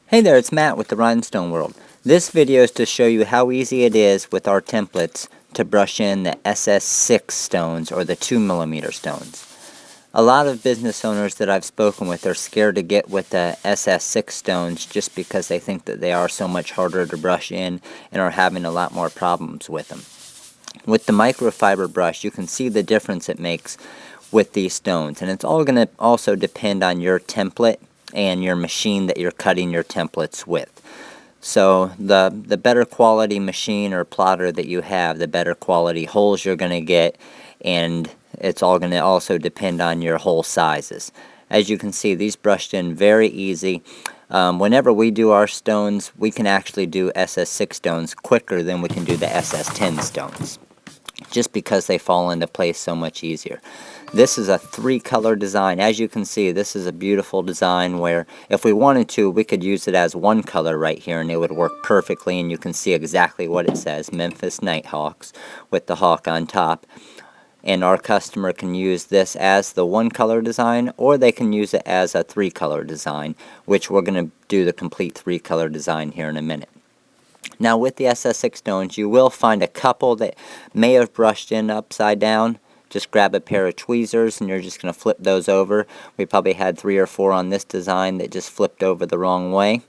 Hey there, it's Matt with the Rhinestone World. This video is to show you how easy it is with our templates to brush in the SS6 stones or the 2mm stones. A lot of business owners that I've spoken with are scared to get with the SS6 stones just because they think that they are so much harder to brush in and are having a lot more problems with them. With the microfiber brush, you can see the difference it makes with these stones, and it's all going to also depend on your template and your machine that you're cutting your templates with. So the better quality machine or plotter that you have, the better quality holes you're going to get, and it's all going to also depend on your hole sizes. As you can see, these brushed in very easy. Whenever we do our stones, we can actually do SS6 stones quicker than we can do the SS10 stones, just because they fall into place so much easier. This is a 3-color design. As you can see, this is a beautiful design where if we wanted to, we could use it as 1 color right here and it would work perfectly, and you can see exactly what it says, Memphis Nighthawks, with the hawk on top. And our customer can use this as the 1-color design, or they can use it as a 3-color design, which we're going to do the complete 3-color design here in a minute. Now with the SS6 stones, you will find a couple that may have brushed in upside down. Just grab a pair of tweezers and you're just going to flip those over. We probably had 3 or 4 on this design that just flipped over the wrong way.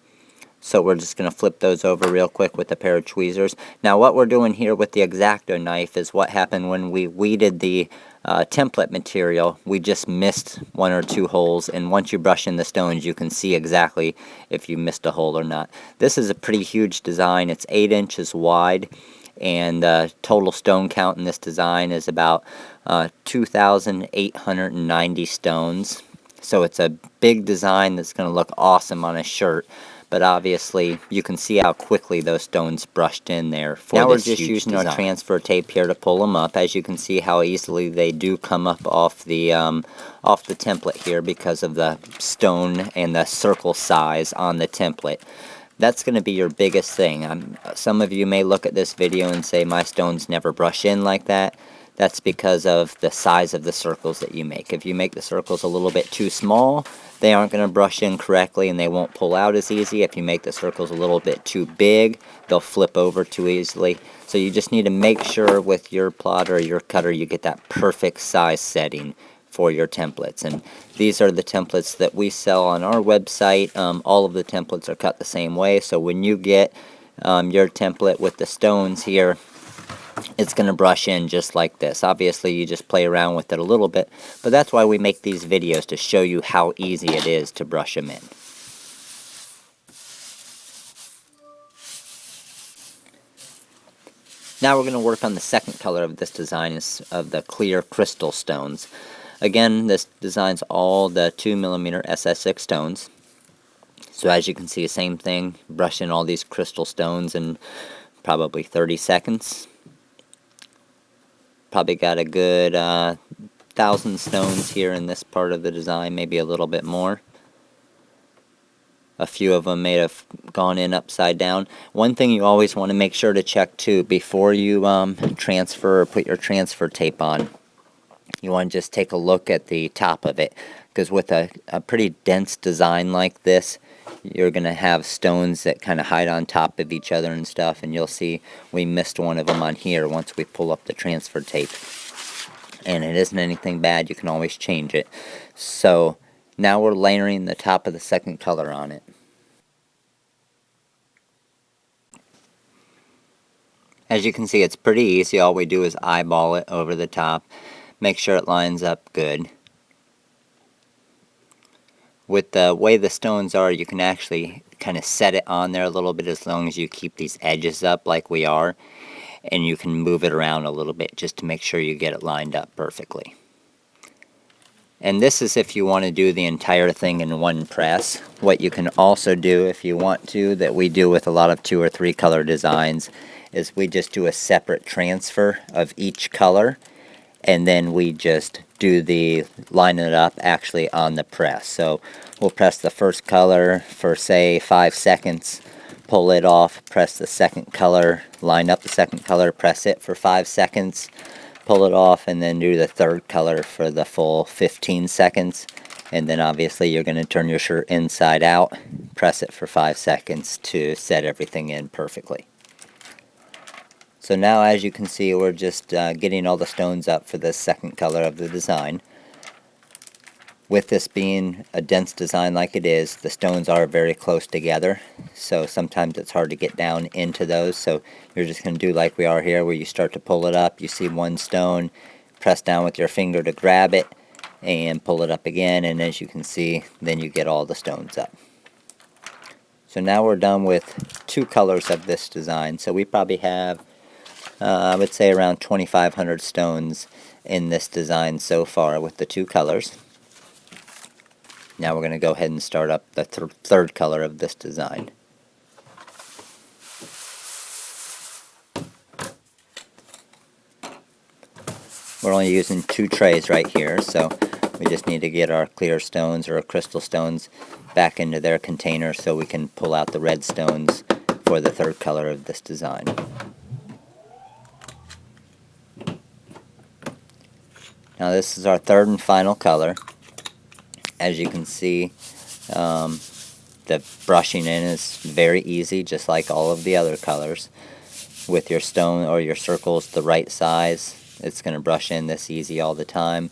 So we're just going to flip those over real quick with a pair of tweezers. Now what we're doing here with the X-Acto knife is what happened when we weeded the template material. We just missed 1 or 2 holes, and once you brush in the stones you can see exactly if you missed a hole or not. This is a pretty huge design. It's 8 inches wide, and total stone count in this design is about 2,890 stones. So it's a big design that's going to look awesome on a shirt. But obviously, you can see how quickly those stones brushed in there for this huge design. Now we're just using our transfer tape here to pull them up. As you can see how easily they do come up off the template here because of the stone and the circle size on the template. That's going to be your biggest thing. Some of you may look at this video and say, my stones never brush in like that. That's because of the size of the circles that you make. If you make the circles a little bit too small, they aren't going to brush in correctly and they won't pull out as easy. If you make the circles a little bit too big, they'll flip over too easily. So you just need to make sure with your plotter or your cutter you get that perfect size setting for your templates. And these are the templates that we sell on our website. All of the templates are cut the same way, so when you get your template with the stones here, it's going to brush in just like this. Obviously you just play around with it a little bit, but that's why we make these videos, to show you how easy it is to brush them in. Now we're going to work on the second color of this design, of the clear crystal stones. Again, this design's all the 2mm SS6 stones. So as you can see, same thing, brush in all these crystal stones in probably 30 seconds. Probably got a good 1,000 stones here in this part of the design, maybe a little bit more. A few of them may have gone in upside down. One thing you always want to make sure to check too before you transfer or put your transfer tape on, you want to just take a look at the top of it, because with a pretty dense design like this, you're going to have stones that kind of hide on top of each other and stuff, and you'll see we missed one of them on here once we pull up the transfer tape. And it isn't anything bad, you can always change it. So now we're layering the top of the second color on it. As you can see, it's pretty easy. All we do is eyeball it over the top, make sure it lines up good. With the way the stones are, you can actually kind of set it on there a little bit, as long as you keep these edges up like we are, and you can move it around a little bit just to make sure you get it lined up perfectly. And this is if you want to do the entire thing in one press. What you can also do if you want to, that we do with a lot of 2 or 3 color designs, is we just do a separate transfer of each color, and then we just do the line it up actually on the press. So we'll press the first color for say 5 seconds, pull it off, press the second color, line up the second color, press it for 5 seconds, pull it off, and then do the third color for the full 15 seconds. And then obviously you're going to turn your shirt inside out, press it for 5 seconds to set everything in perfectly. So now, as you can see, we're just getting all the stones up for the second color of the design. With this being a dense design like it is, the stones are very close together, so sometimes it's hard to get down into those. So you're just going to do like we are here, where you start to pull it up, you see one stone, press down with your finger to grab it, and pull it up again, and as you can see, then you get all the stones up. So now we're done with 2 colors of this design. So we probably have, I would say, around 2,500 stones in this design so far with the 2 colors. Now we're going to go ahead and start up the third color of this design. We're only using 2 trays right here, so we just need to get our clear stones or our crystal stones back into their container so we can pull out the red stones for the third color of this design. Now this is our third and final color. As you can see, the brushing in is very easy, just like all of the other colors. With your stone or your circles the right size, it's going to brush in this easy all the time.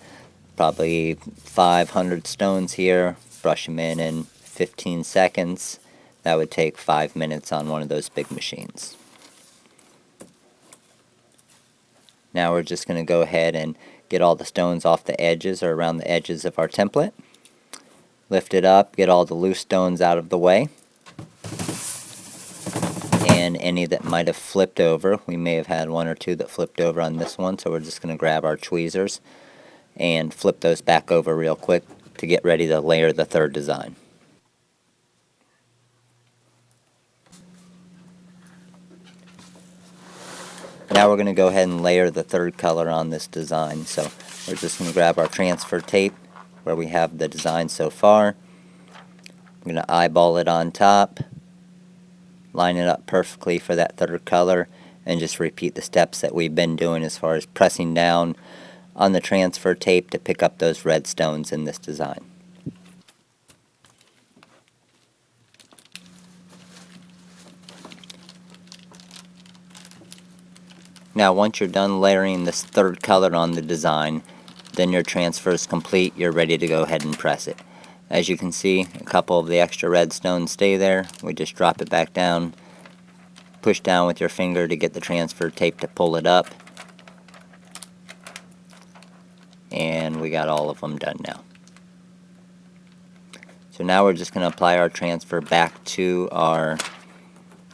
Probably 500 stones here, brush them in 15 seconds. That would take 5 minutes on one of those big machines. Now we're just going to go ahead and get all the stones off the edges or around the edges of our template. Lift it up, get all the loose stones out of the way, and any that might have flipped over. We may have had 1 or 2 that flipped over on this one, so we're just going to grab our tweezers and flip those back over real quick to get ready to layer the third design. Now we're going to go ahead and layer the third color on this design. So we're just going to grab our transfer tape where we have the design so far. I'm going to eyeball it on top, line it up perfectly for that third color, and just repeat the steps that we've been doing as far as pressing down on the transfer tape to pick up those red stones in this design. Now once you're done layering this third color on the design, then your transfer is complete. You're ready to go ahead and press it. As you can see, a couple of the extra red stones stay there. We just drop it back down, push down with your finger to get the transfer tape to pull it up, and we got all of them done now. So now we're just going to apply our transfer back to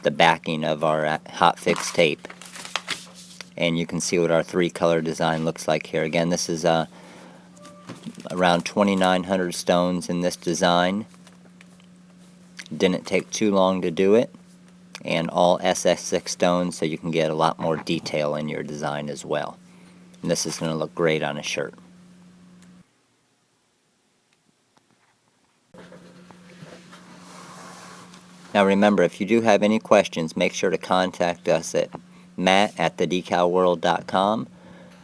the backing of our hot fix tape, and you can see what our 3 color design looks like here. Again, this is around 2,900 stones in this design. Didn't take too long to do it, and all SS6 stones, so you can get a lot more detail in your design as well. And this is going to look great on a shirt. Now remember, if you do have any questions, make sure to contact us at matt@thedecalworld.com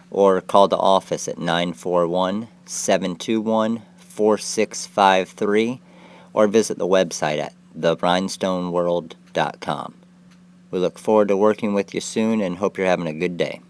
or call the office at 941-721-4653 or visit the website at therhinestoneworld.com. We look forward to working with you soon and hope you're having a good day.